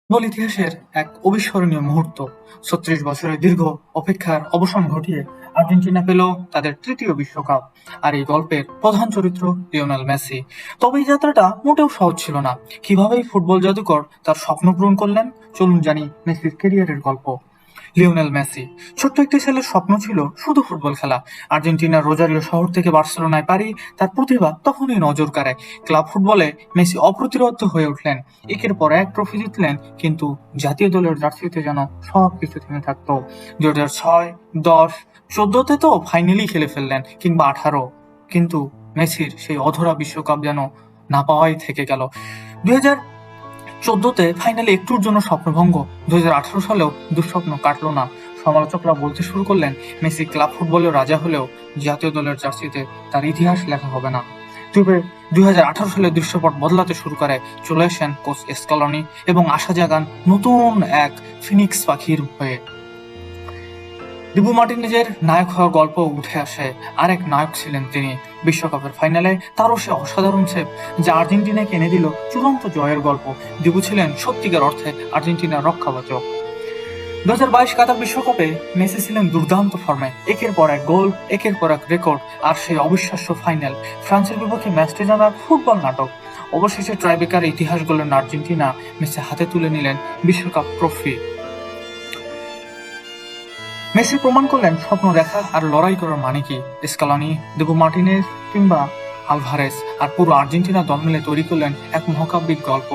Football ইতিহাসের এক অবিস্মরণীয় মুহূর্ত। ৩৬ বছরের দীর্ঘ অপেক্ষার অবসান ঘটিয়ে আর্জেন্টিনা পেল তাদের তৃতীয় বিশ্বকাপ। আর এই গল্পের প্রধান চরিত্র লিওনেল মেসি। তবে এই যাত্রাটা মোটেও সহজ ছিল না। কিভাবে ফুটবল জাদুকর তার স্বপ্ন পূরণ করলেন, চলুন জানি মেসির ক্যারিয়ারের গল্প। লিওনেল মেসি ছোট্ট একটি ছেলের স্বপ্ন ছিল শুধু ফুটবল খেলা। আর্জেন্টিনার রোজারিও শহর থেকে বার্সেলোনায় পাড়ি তার প্রতিভা তখনই নজর কাড়ে। ক্লাব ফুটবলে মেসি অপ্রতিরোধ্য হয়ে উঠলেন, একের পর এক ট্রফি জিতলেন, কিন্তু জাতীয় দলের জার্সিতে যেন সবকিছু থেমে থাকতো। 2006, 10, 14তে তো ফাইনালি খেলে ফেললেন, কিংবা 18, কিন্তু মেসির সেই অধরা বিশ্বকাপ যেন না পাওয়াই থেকে গেল। 2014তে ফাইনালে একটুর জন্য স্বপ্নভঙ্গ। 2018 সালেও দুঃস্বপ্ন কাটলো না। সমালোচকরা বলতে শুরু করলেন, মেসি ক্লাব ফুটবলের রাজা হলেও জাতীয় দলের জার্সিতে তার ইতিহাস লেখা হবে না। তবে 2018 সালে দৃশ্যপট বদলাতে শুরু করে। চলে আসেন কোচ স্কালোনি এবং আশা জাগান নতুন এক ফিনিক্স পাখির হয়ে। দিবু মার্টিনেজের নায়ক হওয়ার গল্প উঠে আসে। আরেক নায়ক ছিলেন তিনি। বিশ্বকাপের ফাইনালে তারও সে অসাধারণ সেভ, যা আর্জেন্টিনাকে এনে দিল চূড়ান্ত জয়ের গল্প। দিবু ছিলেন সত্যিকার অর্থে আর্জেন্টিনার রক্ষাকবচ। 2022 কাতার বিশ্বকাপে মেসি ছিলেন দুর্দান্ত ফর্মে। একের পর এক গোল, একের পর এক রেকর্ড, আর সেই অবিশ্বাস্য ফাইনাল। ফ্রান্সের বিপক্ষে ম্যাচটি যেন এক ফুটবল নাটক। অবশেষে ট্রাইবেকার ইতিহাস গড়লেন আর্জেন্টিনা। মেসি হাতে তুলে নিলেন বিশ্বকাপ ট্রফি। মেসি প্রমাণ করলেন স্বপ্ন দেখা আর লড়াই করার মানে কি। স্কালোনি, দিবু মার্টিনেজ কিংবা আলভারেজ আর পুরো আর্জেন্টিনা দল মিলে তৈরি করলেন এক মহাকাব্যিক গল্প।